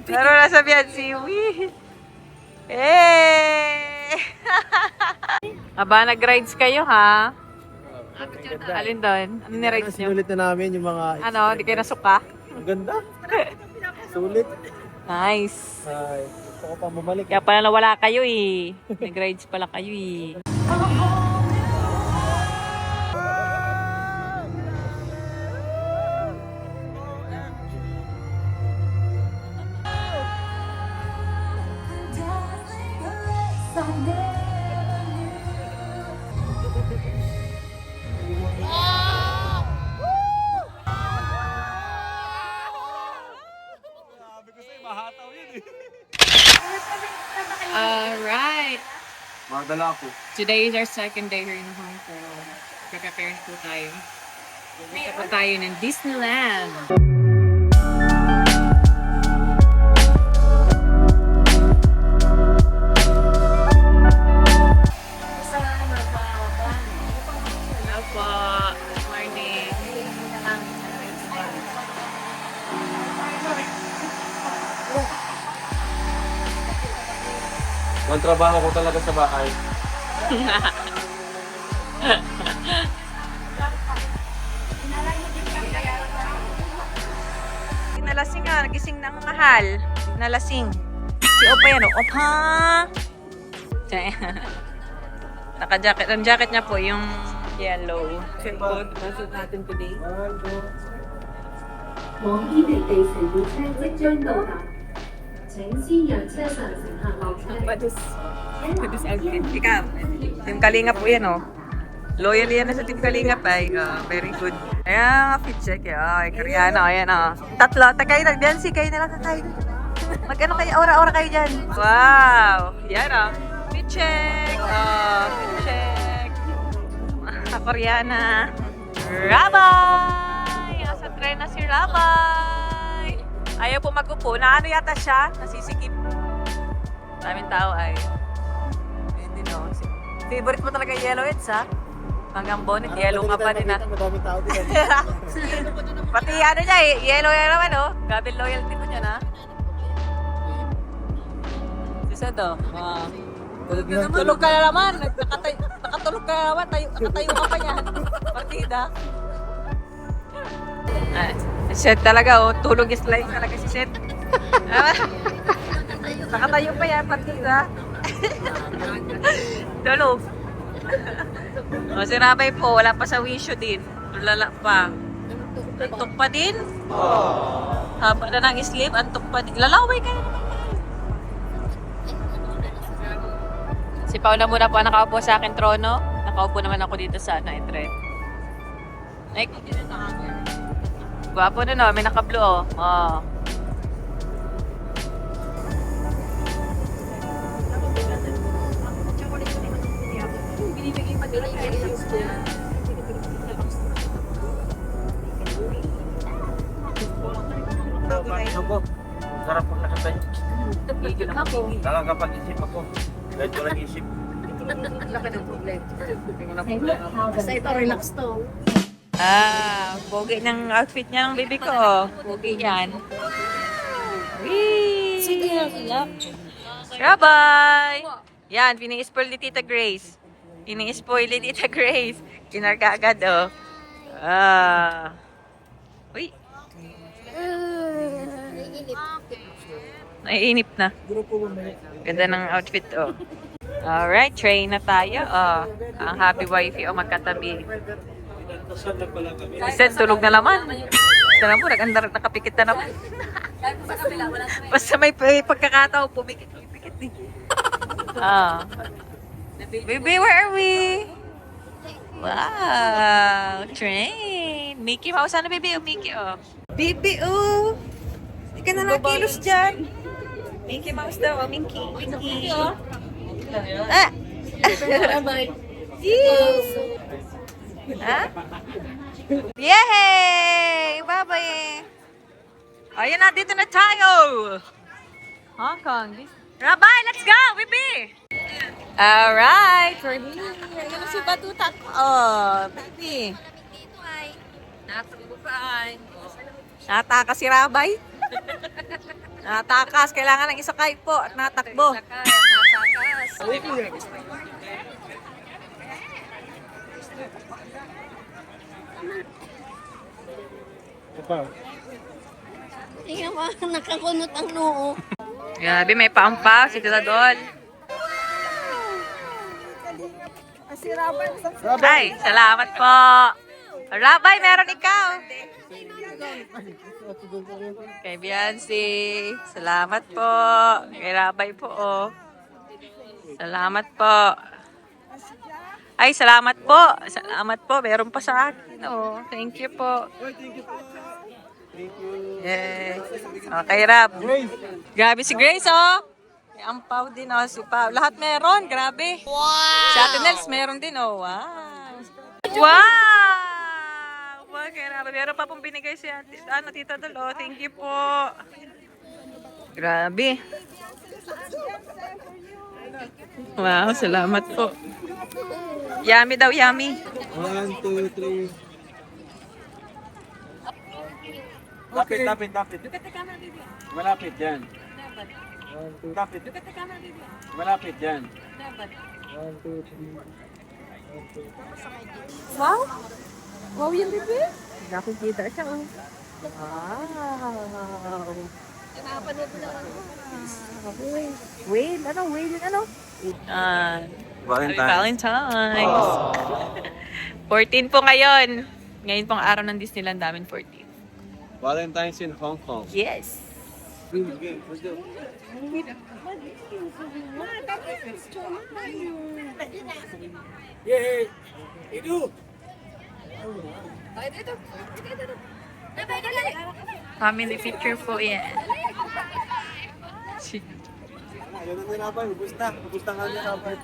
Laro na sa biyan, seaweed. Eh! Aba, nag-rides kayo, ha? Alin doon? Ano ni-rides nyo? Sinulit na namin yung mga... Ano, di kayo nasuka? Ang ganda. Sulit. Nice. Ay, gusto ko pa bumalik. Kaya pala nawala kayo eh. Nag-rides pala kayo eh. Alright. Madala ako. Today is our second day here in Hong Kong. Prepare po tayo. Bumita po tayo ng Disneyland. Opo. Morning. Ang trabaho ko talaga sa bahay. Nalasing nga, nagising ng mahal. Nalasing. Si Opa yan, Opa! Naka-jacket. Ang jacket niya po, yung yellow. Masok natin today. 黃衣離地城列車即將到達，請先讓車上乘客落車。 Ikaw, Team Kalinga po yan, oh. Loyal yan na sa Team Kalinga pa. Very good. Ayan, fit check. Ay, Koreano. Ayan, oh. Tatlo. Tagay na. Biancy, kayo na lang kakain. Mag-ano kayo? Aura-aura kayo dyan. Wow. Yan, oh. Fit check. Oh, fit check. Koreana. Rabay! Nasa tren na si Rabay. Ayaw po mag-upo. Na ano yata siya? Nasisikip. Daming tao ay. Hindi no. Favorite mo talaga yung yellowheads, ha? Hanggang bonnet, yellow nga pa din, ha? Madaming tao din. Pati ano niya, yellow yan naman, oh. Grabe loyalty mo niya, ha? Isa to. Tulog ka na naman. Nakatulog ka na naman. Nakatayo ka pa niyan. Partida. Seth talaga, oh. Tulog is life talaga si Seth. Nakatayo pa yan, partida. Tulog. O, si Rabay po, wala pa sa wisyo din. Tulala pa. Antok pa din? Haba na ng sleep, antok pa din. Lalaway ka na naman. Si Paula muna po nakaupo sa akin trono. Nakaupo naman ako dito sa tren. Like, gwapo na no, may naka-blue, oh. Oh. Ako, sarap pag nakatayo. Nakakapag-isip ako. Kahit walang isip. Basta ito, relax to. Pogi ng outfit niya ng baby ko. Pogi yan. Whee! Sige, relax. Rabay! Yan, pini-spoil ni Tita Grace. Pini-spoil ni Tita Grace. Kinarga agad, oh. Uy! Naiinip na. Ganda ng outfit, oh. Alright, train na tayo, oh. Ang happy wifey, oh, magkatabi. Si Seth, tulog na naman. Ito na mo, nakapikit na naman. Basta may pagkakataon, pumikit-pikit din. Baby, where are we? Wow, train. Mickey Mouse, ano baby? Oh, Mickey, oh. Baby, oh. Hindi ka na nakilos dyan. Mickey Mouse daw, oh, Minky. Minky. Ah! Ha? Yay! Bye-bye! Ayun na, dito na tayo! Hong Kong. Rabay, let's go, baby! Alright, we're here. Ayun na si Batuta ko. Oh, baby. Nataka si Rabay. Natakas. Kailangan ng isakay po at natakbo. Tingnan mo, nakakunot ang noo. Grabe, may paampaw si Tita Dol. Ay, salamat po. Rabay, meron ikaw. Kay Biancy. Salamat po. Kay Rabay po, oh. Salamat po. Ay, salamat po. Salamat po. Meron pa sa akin, oh. Thank you po. Yes. Okay, Rab. Grabe si Grace, oh. May ampaw din, oh. Si Pao. Lahat meron. Grabe. Wow. Si Ate Nels meron din, oh. Wow. Wow! Okay, grabe. Meron pa pong binigay si Ate, Tita Dol, oh. Thank you po. Grabe. Wow, salamat po. Yummy daw, yummy. 1, 2, 3. Lapit, lapit, lapit. Malapit yan. Lapit. Malapit yan. Wow! Wow yung bebe? Nakikita siya, oh. Wow! Whale, ano? Whale, ano? Valentine's. 14 po ngayon. Ngayon pong araw ng Disneyland namin, 14. Valentine's in Hong Kong. Yes. Yay! Idu! Family picture po yan. Ayun ang nilabay. Gusto nga nilabay.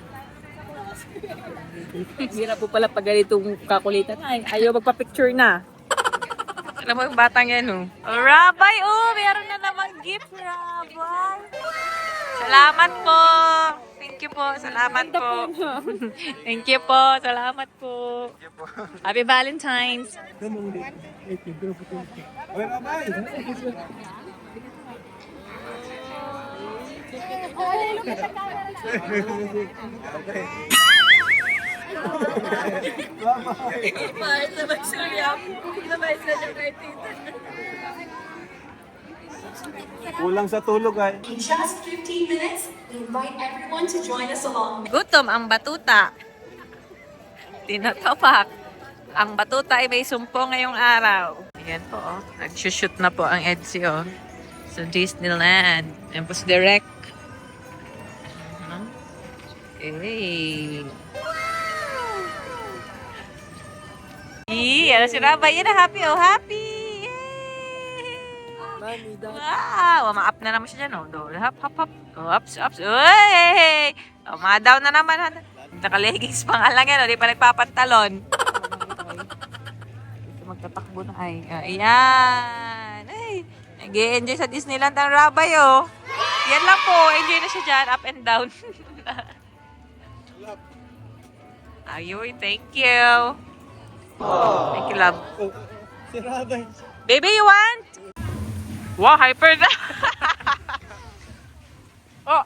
Hirap po pala pag ganitong kakulitan. Ay, ayaw magpa-picture na. Alam mo yung batang yan, oh. Oh, Rabay, oh! Meron na namang gift, Rabay. Salamat po. Thank you po. Salamat po. Thank you po. Salamat po. Happy Valentine's. Oy, Rabay! Kulang sa tulog ay. In just 15 minutes, we invite everyone to join us along. Gutom ang batuta. Tinatapak. Ang batuta ay may sumpo ngayong araw. Ayan po, oh. Nag-shoot na po ang EDSI, oh. Sa Disneyland. Ayan po si Direk. Okay. Ano si Rabay? Yan na, happy, oh. Happy! Yay! Wow! Ma-up na naman siya dyan, oh. Hop, hop, hop. Oh, ups, ups. Uy! Oh, ma-down na naman. Naka-leggings pa nga lang yan, oh. Di pa nagpapantalon. Ito magtatakbo na. Ay, ayan. Ay, nag-i-enjoy sa Disneyland ang Rabay, oh. Yan lang po. Enjoy na siya dyan. Up and down. Ayun, thank you. Thank you, love. Si Rabay. Baby, you want? Wow, hyper na. Oh.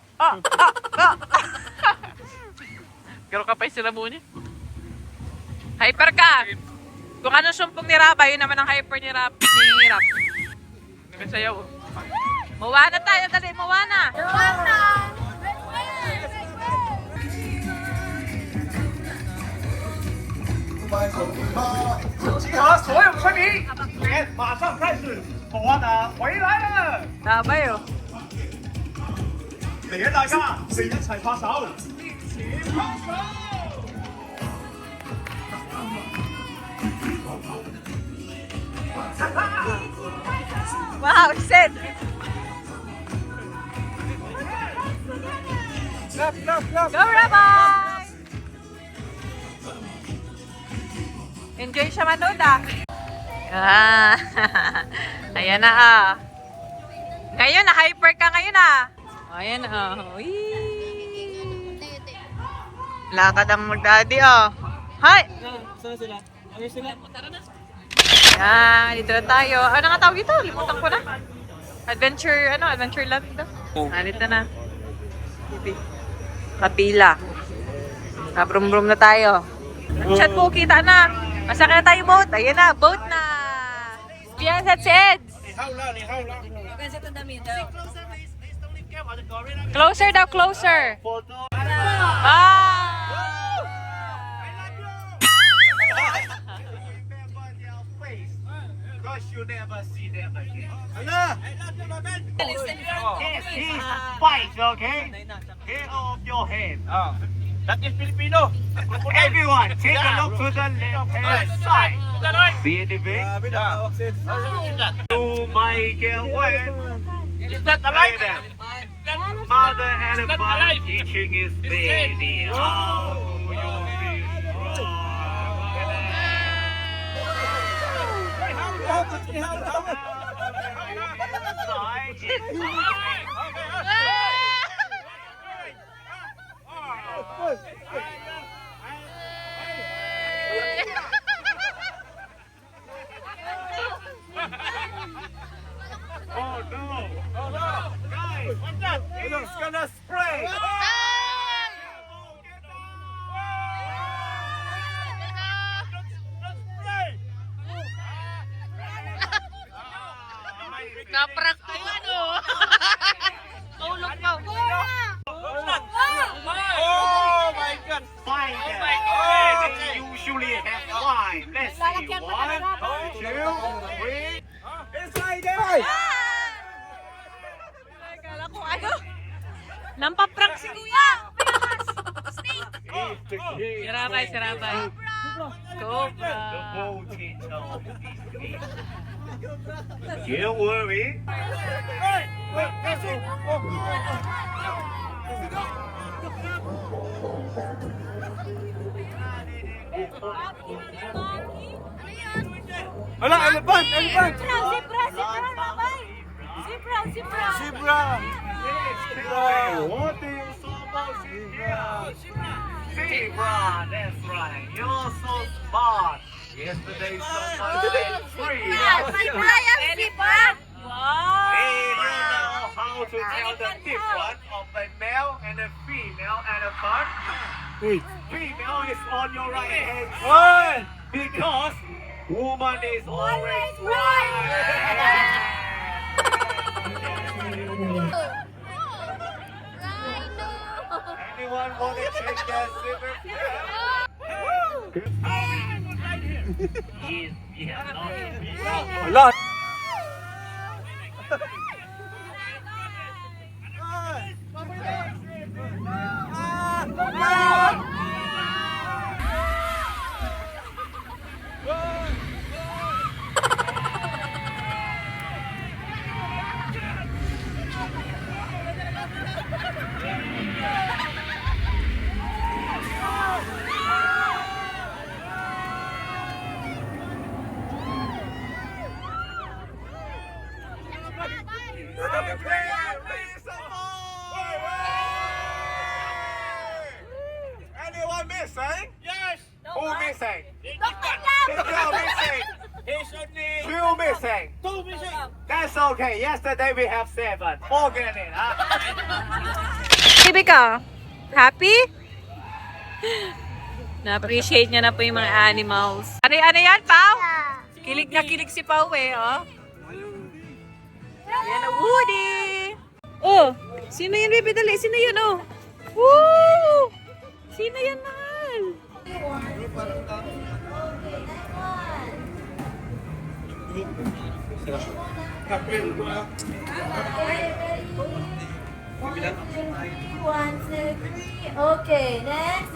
Garo ka pa yung sinabunin. Hyper ka. Kung anong sumpong ni Rabay, yun naman ang hyper ni Rap. Nagsayaw. Moana tayo, dali, Moana. Moana! 集合所有村民，马上开始，好玩的回来了！ Rabay, oh. 嚟嘅大家，嚟一齊拍手，一起拍手！ Wow, Sid. Go, Rabay! Enjoy siya manood, ah. Ayan na, ah. Ngayon, na-hyper ka ngayon, ah. Ayan, ah. Lakad ang mag-daddy, ah. Hi! Saan sila? Ayun sila. Ayan, dito na tayo. Ano nga tawag dito? Limutan ko na. Adventure land ito. Nandito na. Kapila. Brum-brum na tayo. Chat po, kita na. Masakay na tayo boat. Ayan na, boat na. Yes, that's it. Closer daw, closer. Ah! You never see them again. Ala! He's fight, okay? Get off your head. That is Filipino. Everyone, take a look to the left-hand side. See anything? Grabe, nakahawak sis. You might get wet. Is that alive? Mother elephant teaching his baby how you be strong. Oh no! Oh no! Guys, what's that? It's gonna spray! Naprank tayo, ano? Tulog pa. Oh my god! Fine! Oh my god! Usually have five. Let's see. 1, 2, 3. Inside there! Kala ko ano? Nampaprank si Kuya! He's the king. Sirabay. Cobra. The voltage of this game. Don't worry. Ala, elephant! Elephant! Zebra! What do you saw about zebra? Zebra, that's right. You're so smart. Yesterday someone said free. They know how to tell the difference of a male and a female elephant. Female is on your right hand side because woman is always right. Anyone want to take that silver? Ala! Anyone missing? Yes. Who missing? Two missing. Two missing. That's okay. Yesterday we have 7. Forget it, huh? Baby ka? Happy? Na-appreciate niya na po yung mga animals. Ano yan, Pao? Kilig na kilig si Pao eh, oh. Yan na, Woody! Oh, sino yun, baby? Dali, sino yun, oh? Woo! Sino yan, mahal? One, two, three. Okay, next.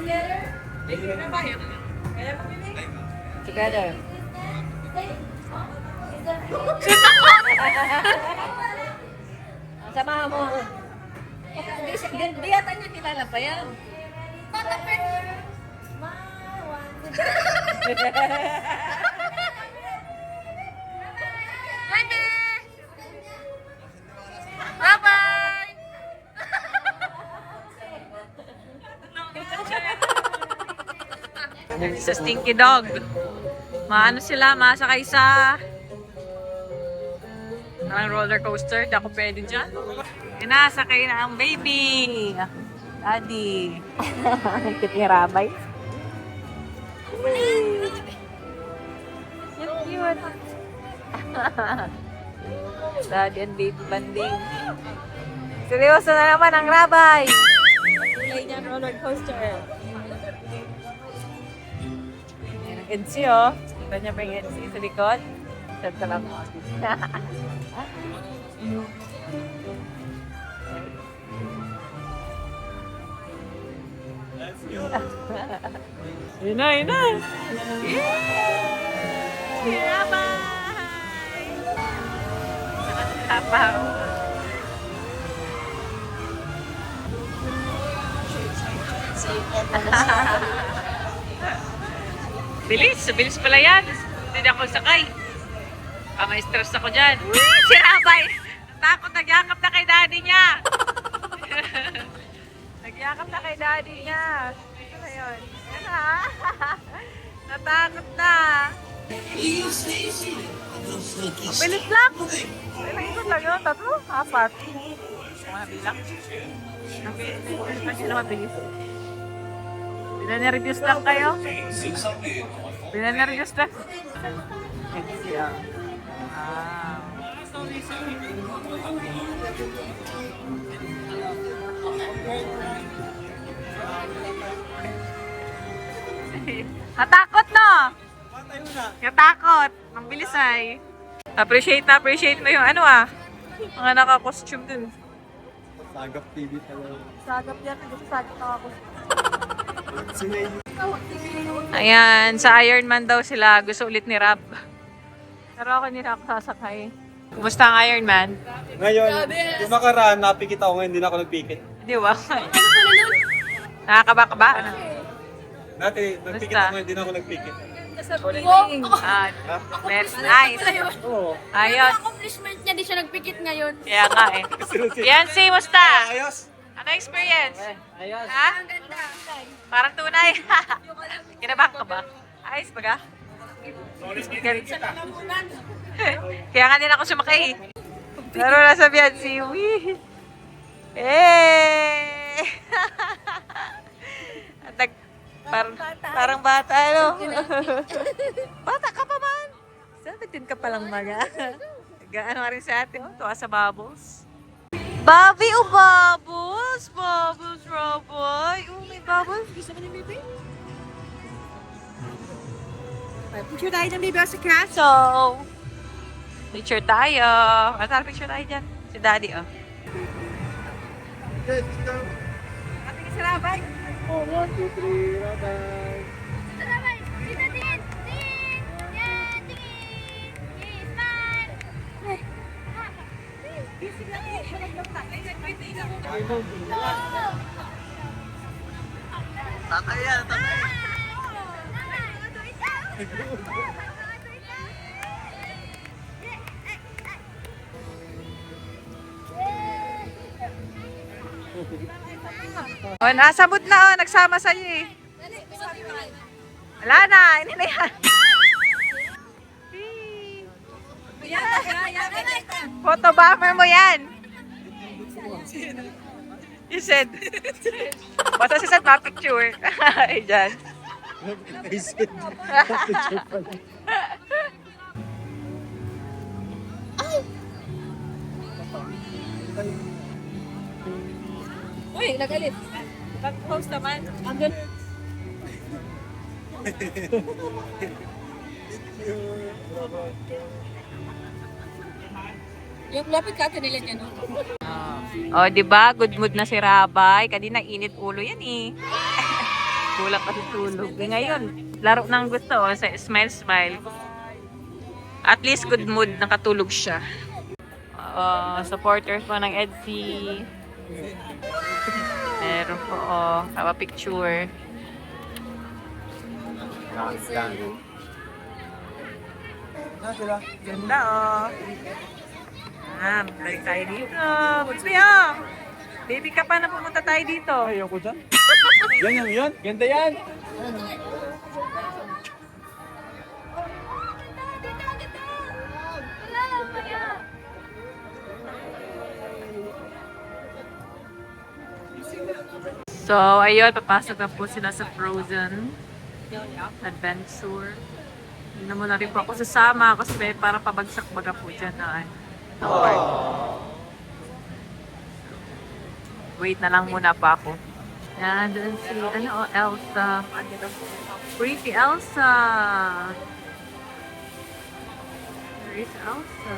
Together. Samahan mo. Di yata niya kilala pa yan. Bye-bye! Sa stinky dog. Maano sila, masakay sa Parang roller coaster. Di ako pwede dyan. Inasakay na ang baby. Daddy. Cute ni Rabay. Cute. Daddy and baby banding. Seryoso na naman ang Rabay. Kulay niya roller coaster. Yan ang EDC oh. Kita niya pa yung EDC sa likod. Sad ka lang. Yun na, yun na. Yay! Rabay! Nakatapaw. Bilis pala yan. Hindi ako sakay. May stress ako dyan. Si Rabay! Takot, nagyakap na kay daddy niya. Nagyakap na kay daddy niya. Ito na yun. Yan ha. Natakot na. Bilis lang. Ilang ikot lang yun. 3, 4. Mga bilang. Kasi naman bilis. Pinanervyos lang kayo? Pinanervyos lang? Wow. Natakot no? Natakot. Ang bilis ay. Appreciate mo yung ano mga naka-costume dun. Sagap TV talaga. Sagap yan. Gusto sagap naka-costume. Ayan, sa Ironman daw sila. Gusto ulit ni Rab. Pero ako hindi na ako sasakay. Kumusta ang Ironman? Ngayon, yung makaraan, napikit ako ngayon, hindi na ako nagpikit. Hindi ba? Nakakaba ka ba? Ano? Dati, nagpikit ako ngayon, hindi na ako nagpikit. Very nice. Oo. Ayos. Accomplishment niya, di siya nagpikit ngayon. Kaya nga eh. Yan si, musta? Ayos. Ano experience? Ayos. Ha? Ang ganda. Parang tunay. Kinabahan ka ba? Ayos ba ka? Kaya nga din ako sumakay. Pero nasabihan si Wee. Eh! Parang bata, ano? Bata ka pa man. Sabitin ka palang maga. Gaano nga rin sa atin. Tuwa sa bubbles. Bobby o bubbles? Bubbles, Roboy. Oh, may bubbles. Gusto mo ng baby? Picture tayo ng baby sa castle. Picture tayo. Masarap picture tayo dyan. Si daddy, oh. Ate ka sa Rabay. Oh, 1, 2, 3, bye-bye. Sabay, dito tingin. Tingin. Yan, tingin. Yes, smile. Tatay yan, tatay. Oh, nasabot na, oh. Nagsama sa'yo eh. Wala na, hindi na yan. Photo bomber mo yan. You said. Basta si Seth ma-picture. Ay, dyan. Uy, nagalit. Pag-post naman. Ang gano'n. Yung lapit ka nila niya, no? Oh, di ba? Good mood na si Rabay. Kanina init ulo yan eh. Kulang kasi tulog. Ngayon, laro ng gusto. Oh. Smile, smile. At least good mood. Nakatulog siya. Supporters po ng EDC. Meron po, oh. Picture. Ganda, oh. Balik tayo dito. Gusto mo baby ka pa na pumunta tayo dito. Ayoko dyan. Yan. Ganda yan. So, ayun, papasok na po sila sa Frozen Adventure. Hindi na muna rin po ako sasama kasi may parang pabagsak baga po dyan na part. Wait na lang muna pa ako. Yan, doon si, Elsa. Pretty Elsa. Where is Elsa?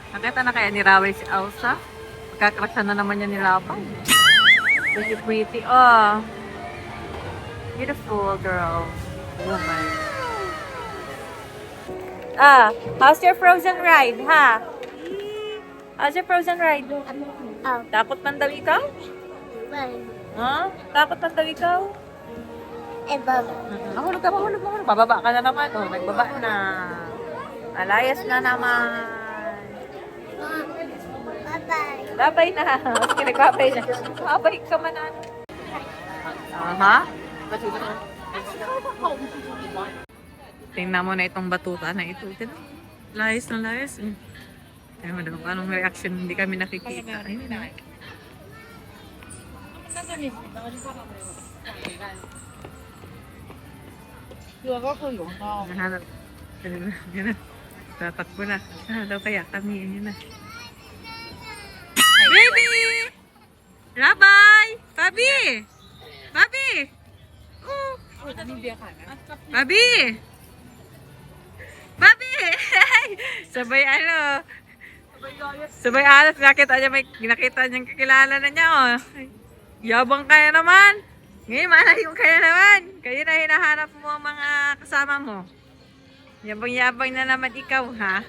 Nakita na kaya ni Rawel si Elsa? Magkakrasyan na naman niya ni Lapay. Pretty pretty. Oh. Beautiful girl. Woman. How's your Frozen ride, ha? How's your Frozen ride? Oh, Takot man daw ikaw? bye. Ha? Takot man daw ikaw? Mahulog ka, mahulog. Bababa ka na naman. Oh, nagbaba na. Alayas na naman. Bye-bye. Babay na. Sige, nagbabay na. Babay ka man na. Aha. Tingnan mo na itong batuta na ito. Layas na layas. Ayaw mo naman, anong reaction hindi kami nakikita. Ayun na. Nahanap. Yan na. Tatakbo na. Daw kaya kami. Yan na. Baby! Rabay! Babi! Babi! Oh! Babi! Babi! Sabay ano? Sabay alas, nakita niyang kakilala na niya, oh. Yabang kaya naman. Ngayon, malayo kaya naman. Kayo na hinahanap mo ang mga kasama mo. Yabang-yabang na naman ikaw, ha?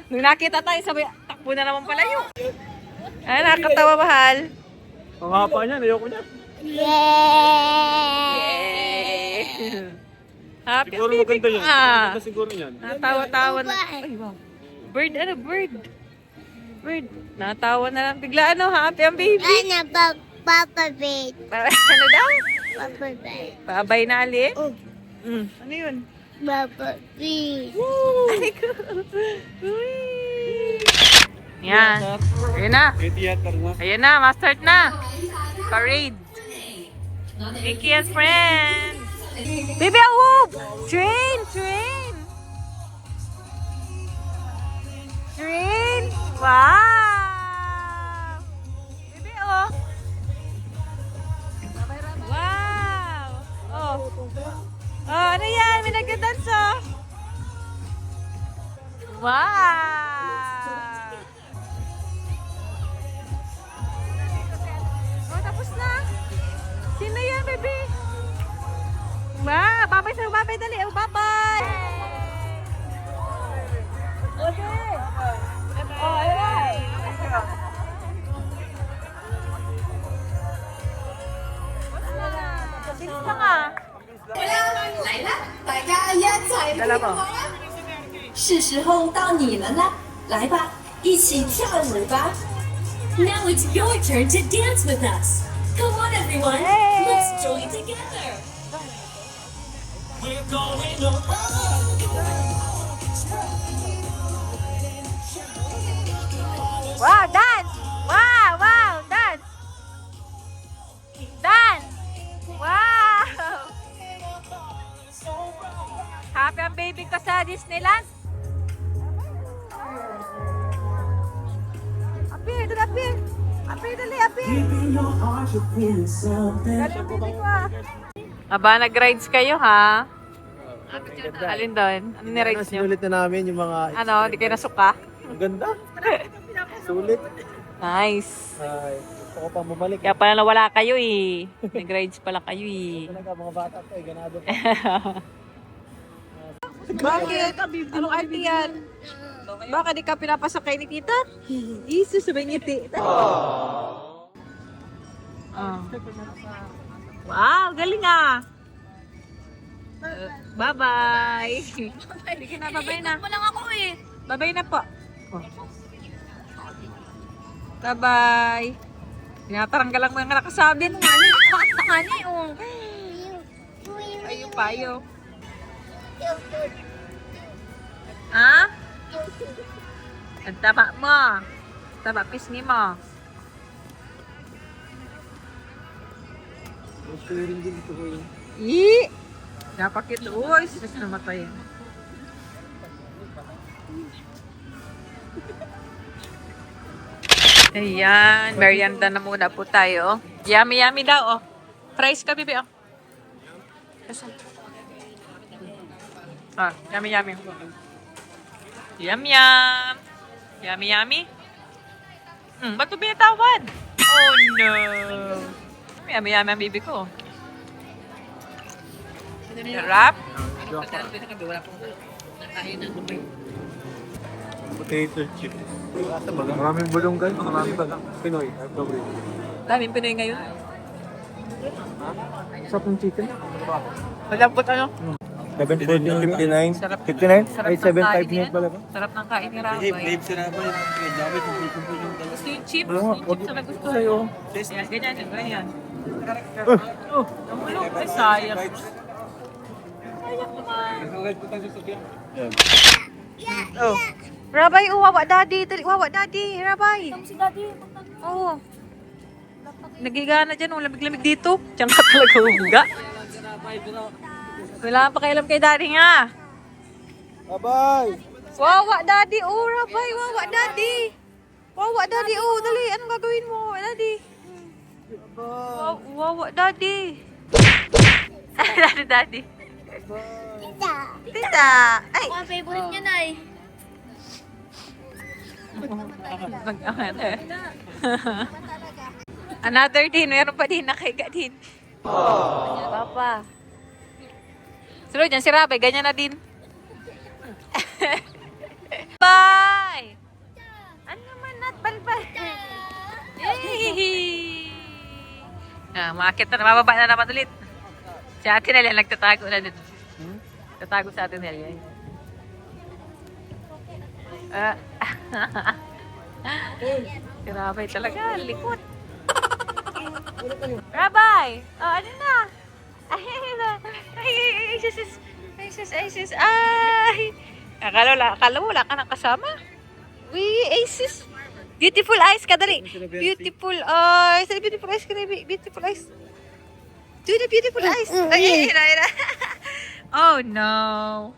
Nung nakita tayo, sabay takbo na naman palayo. Ay, nakakatawa, mahal. Ang hapa niya, ayoko niya. Yay! Happy Siguro maganda yun. Ah. Maganda siguro yan. Natawa-tawa na. Ay, wow. Bird, bird? Bird. Natawa na lang. Bigla happy ang baby. Ano ba? Papa Bait. Ano daw? Papa Bait. Babay na ali? Ano yun? Papa Bait. Ay, ko. Uy. Yan. Ayan na. May theater na. Ayan na, ma-start na. Parade. Mickey and friends. Baby, whoop! Train! Wow! Baby, oh! Wow! Oh! Oh, ano yan? May nagdadance, oh! Wow! Oh, tapos na! Sino yan, baby? Wow! Babay sa'yo, babay dali! Oh, babay! Okay! Oh, ayun! Bilis na nga! 来了，大家也在陪 Dala 我 mo. 呀。是时候到你们了，来吧，一起跳舞吧。Now it's your turn to dance with us. Come on, everyone, let's join together. We're going Wow, dance! Wow, dance! Dance! Wow! Happy ang baby ko sa Disneyland? Apir, dali, apir! Apir, dali, apir! Dali ang baby ko, ah! Aba, nag-rides kayo, ha? Alin doon? Ano ni-rides nyo? Sinulit na namin yung mga... Ano, di kayo nasuka? Ang ganda. Sulit. Nice. Ay, gusto ko pang bumalik. Kaya pala nawala kayo eh. Nag-rides pala kayo eh. Talaga, mga bata to, ganado pa. Bakit? Anong arte yan? Baka di ka pinapasakay ni tita? Jesus, sabay ngiti. Oh. Wow, galing ah! Bye-bye! Hindi ka na, bye-bye na. Ako lang ako eh. Bye-bye na po. Bye-bye! Tinataranggalang mo yung nakasabi. Ani, oh. Ay, yung payo. Ha? Ang taba mo. Taba pisngi mo. Sharing din ito ko. Ii! Napakit. Uy, sis namatay. Ayan, merienda na muna po tayo. Yummy, yummy daw, oh. Fries ka, bibi, oh. Asan? Ah, yummy, yummy. Yum, yum. Yummy, yummy. Ba't mo binatawad? Oh, no. Yummy, yummy ang bibi ko. Sarap. Potato chip. Maraming bulonggan, maraming balang. Pinoy, I'm sorry. Daming Pinoy ngayon. Sarap ng chicken. Malambot ano? 7.59. Sarap. 59? Sarap Ay, ng kain 7.5 niyan. minutes pala ba? Sarap ng kain ni Rabay. Gusto yung chips. Yung chips na gusto. Sa'yo. Ayan, ganyan yun, ganyan. Oh, namulog. Ay, sayang. Sayang naman. Oh. Rabay, oh, wawa daddy. Dali, wawa daddy. Rabay. Si Daddy, Oo. Nagigana dyan, oh, lamig-lamig dito. Diyan ka talaga huga. Wala pa kailam kay daddy nga. Bye-bye! Wawa daddy, oh, Rabay, wawa daddy. Wawa daddy, oh, dali, anong gagawin mo, daddy? Wawa daddy. Daddy, daddy. Tita. Tita. Ay. Ako ang favorite niya, Nay. Another din, meron pa din, nakaiga din. Papa. Sunod yan, si Rabay, ganyan na din. Bye! Ano naman, not balbal. Yay! Makakit na, mababa na naman ulit. Si Ate Nelia, nagtatago na dito. Tatago sa Ate Nelia. Si Rabay talaga, likot. Rabay! Oh, ano na? Ay, sis. Ay! Akala mo, wala ka nang kasama? Sis. Beautiful eyes ka, dali. Beautiful eyes. Dali, beautiful eyes ka, dali. Beautiful eyes. Do the beautiful eyes. Ay, ira. Oh, no.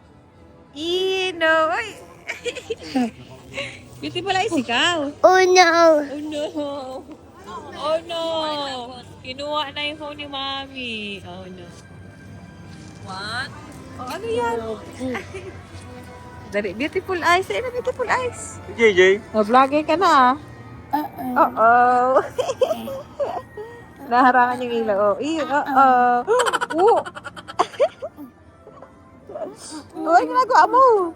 No. Ay. Beautiful eyes, ikaw. Oh, no. Oh, no. Oh, no. Kinuha na yung phone ni Mami. Oh, no. What? Oh, ano yan? Dari, beautiful eyes. Ay, na beautiful eyes. JJ. Vlogger ka na, ah. Uh-oh. Naharangan yung ilaw. Oh, uh-oh. Oh. Oh, ano ginagawa mo?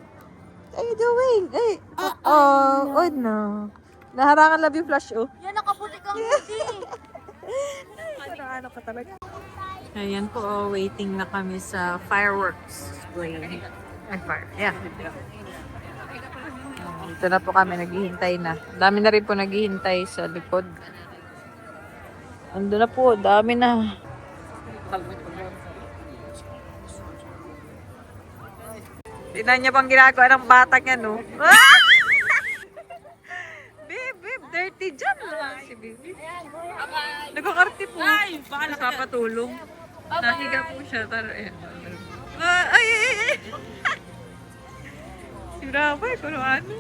What are you doing? Ay, uh-oh. Oh, no. Naharangan lang yung flash, oh. Yan, nakaputi kang hindi. Ano ka talaga? Ayan po, oh, waiting na kami sa fireworks display. Fire. Yeah. Dito na po kami, naghihintay na. Dami na rin po naghihintay sa likod. Ando na po, dami na. Tingnan niya bang ginagawa ng batang yan, no? Babe, dirty dyan. Si baby. Nagkakarte po. Sa patulong. Nahiga po siya. Ay! Si Rabay, kung ano.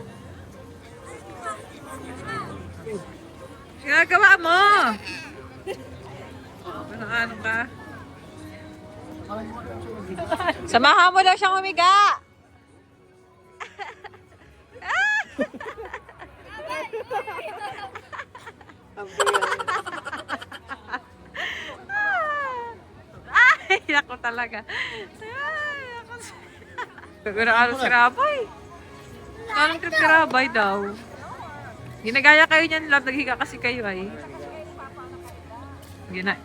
Ginagawa mo! Ano ka? Samahan mo daw siyang humiga! Ay, ako talaga. Ay, ako. Ano si Rabay? Anong trip si Rabay daw? Ginagaya kayo niyan, love. Naghiga kasi kayo ay. Gina.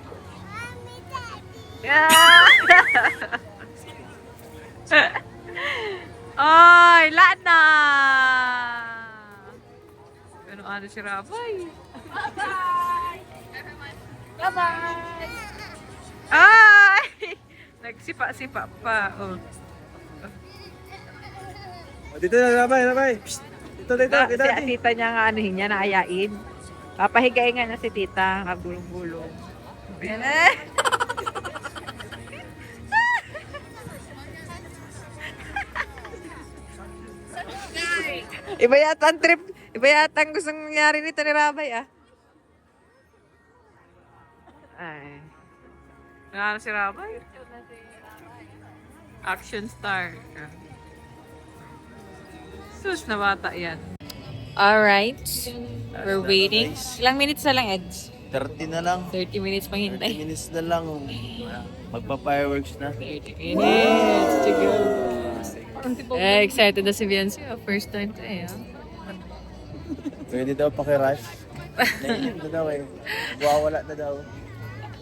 Ay, lahat na! Ano si Rabay? Bye-bye! Bye-bye! Ay! Nagsipa-sipa pa. Oh. Dito na, Rabay. Tuloy tayo, Si tita niya nga anuhin niya, naayain. Papahigain nga na si tita, kabulong-bulong. Yan eh. Iba yata ang trip, iba yata ang gustong nangyari nito ni Rabay ah. Ay. Ano si Rabay? Action star. Sus na bata yan. Alright. We're waiting. Ilang minutes na lang, Eds? 30 na lang. 30 minutes pang 30 hintay. minutes na lang. Magpa-fireworks na. 30 minutes to go. Excited na si Biancy. First time to eh. Pwede daw pakirush. Naiinip na daw eh. Wawala na daw.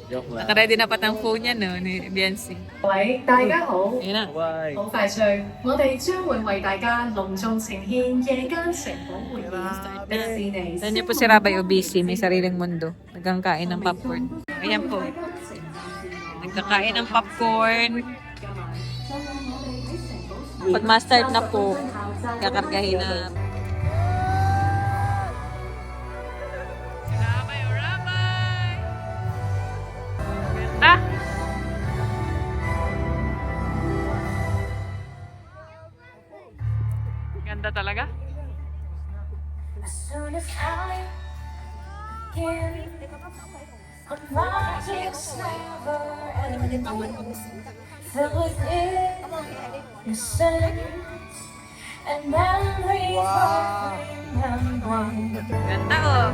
Joke lang. Nakaready na patang phone niya, no, ni Biancy. 喂，大家好， Ayun na. Bye. 好快脆，我哋將會為大家隆重呈獻夜間城堡會議，迪士尼。 Saan niyo po si Rabay Obisi, may sariling mundo. Nagkakain ng popcorn. Ayan po. Nagkakain ng popcorn. Pag mustard na po, kakargahin na. Rabay, Rabay! Ah! Ganda talaga. As soon as I begin, I'm rising sliver and filled with innocence and memories of remembering. Ganda oh.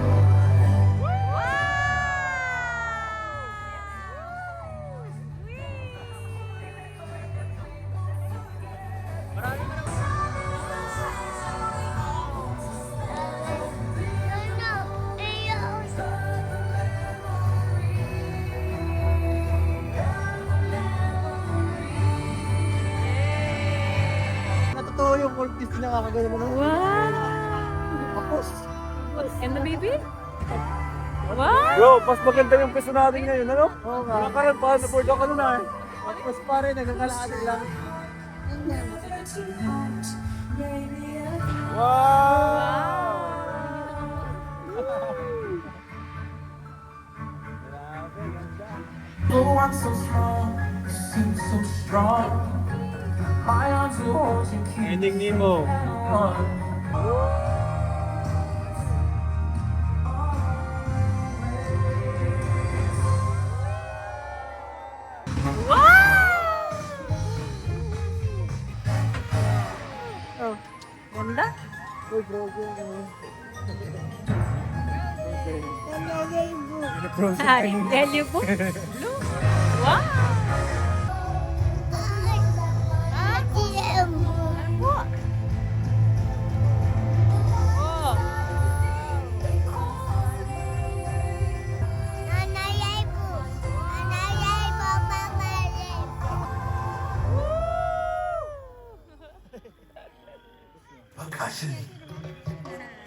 Natotoo yung cultist na kakagano mo. Wow! Tapos. Ganda, baby? Wow! Bro, mas maganda yung peso natin ngayon, ano? Oo nga. Nakakarang pa, na-board ako nun ah. Tapos pare, nagkakalaan lang. Wow! Oh, I'm so strong, you seem so strong. My arms will hold you, keep Ending Nemo. on. Oh, ganda. Ay, yellow po. Wow! Oh.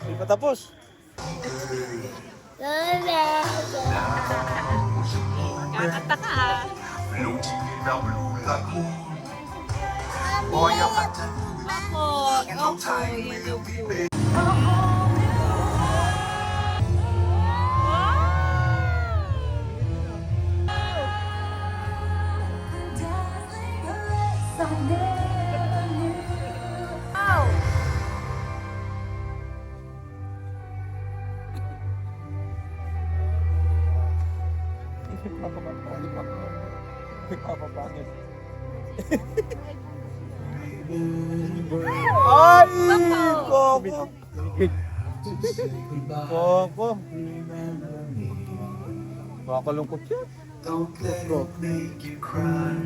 Hindi pa tapos. Kakanta ka ah. Ay! Coco! Coco! Makakalungkot yan. Don't let it make you cry.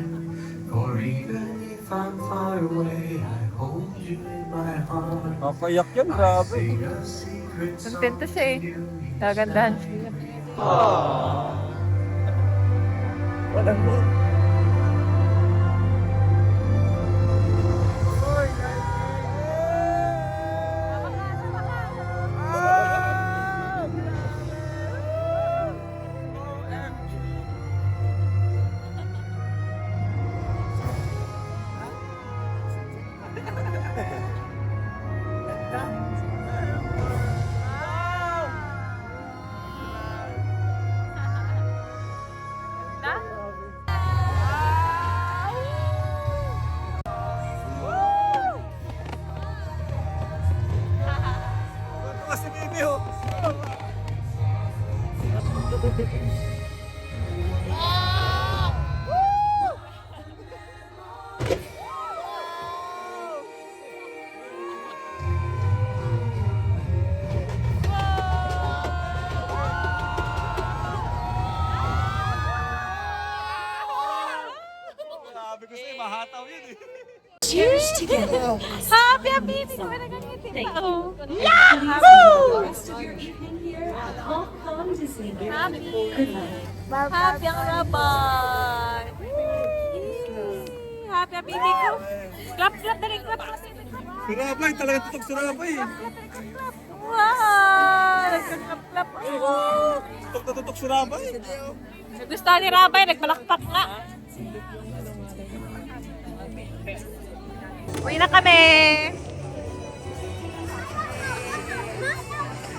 Or even if I'm far away, I hold you in my heart. Makayak yan, grabe. Sing a secret song. Contento siya eh. Kagandahan siya. Walang mo. Cheers together. Happy, happy! Hindi ko na ganyan. Yahoo! Rest of your evening here at Hong Kong Disney. Good night. Happy ang rabay! Happy, happy! Hindi ko. Clap, clap, dali, clap. Surabay, talaga tutok Surabay. Wow! Nagka-clap, clap. Tutok na tutok Surabay. Gusto ni Rabay, nagpalakpak nga. Uwi na kami!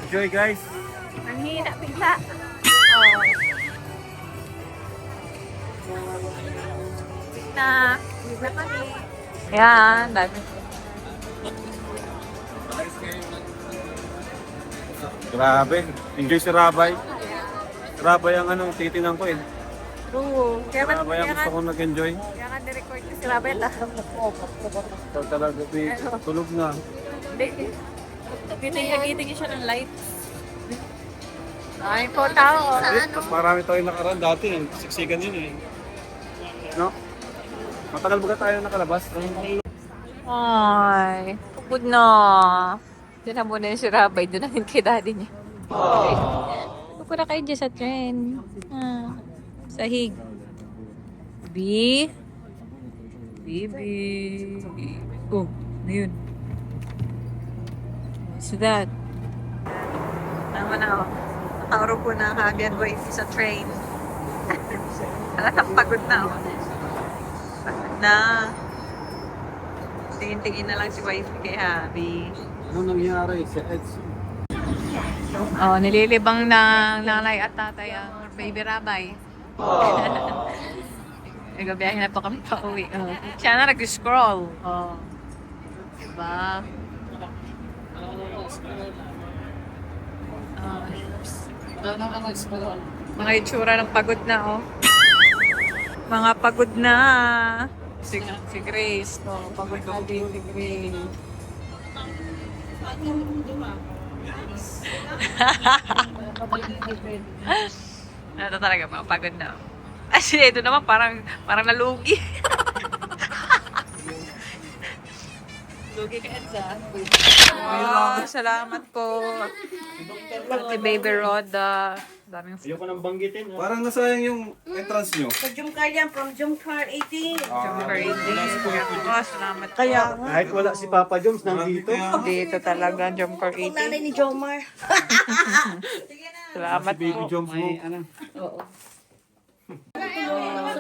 Enjoy guys. Ang hina, bigla. Oh. Na. Uwi na kami. Yan, dami. Grabe. Enjoy Surabay. Surabay ang ano, titinan ko eh. Oo. Kaya Surabay ang gusto kong nag-enjoy. kaya nga nirecord ko si Rabay. So talaga, tulog na. Giting siya ng lights. Ay po tao. Mas marami tayong nakaraan dati. Siksikan yun eh. No? Matagal ba tayo nakalabas? Ay, pagod na. Doon na muna yung si Rabay. Doon na rin kay daddy niya. Pupura kayo dyan sa trend. Ah, sahig. B. Baby. Oh, ano yun? What's that? Tama na ako. Nakauro po na kagad wifi sa train. Talagang pagod na ako. Pagod na. Tingin-tingin na lang si wifi kay Habi. Ano nangyari sa EDS? Oh, nililibang ng nanay at tatay ang baby Rabay. Nagabiyahe na po kami pa uwi. Oh. Siya na nag-scroll. Oh. Diba? Mga itsura ng pagod na, oh. Mga pagod na. Si Grace, oh. Pagod na din si Grace. Ito talaga, mga pagod na. Kasi ito naman parang nalugi. Lugi ka, Edsa. Oh, salamat po. Pati Baby Roda. Daming Ayoko nang banggitin. Parang nasayang yung entrance nyo. Jumcar 18. Oh, salamat po. Kahit wala si Papa Joms nandito. Dito talaga, Jumcar 18. Ni Jomar. Salamat Baby po. Joms mo.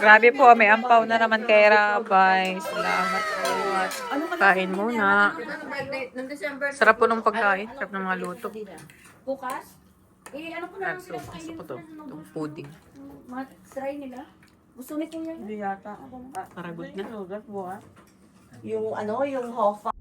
Grabe po, may ampaw na naman kay Rabay. Salamat po. Kain muna. Sarap po ng pagkain. Sarap ng mga luto. Bukas? Ano ko na lang sila Gusto ko to. Itong pudding. try nila? Gusto ni Kuya? Hindi yata. Paragod na. Yung ano, yung hofa.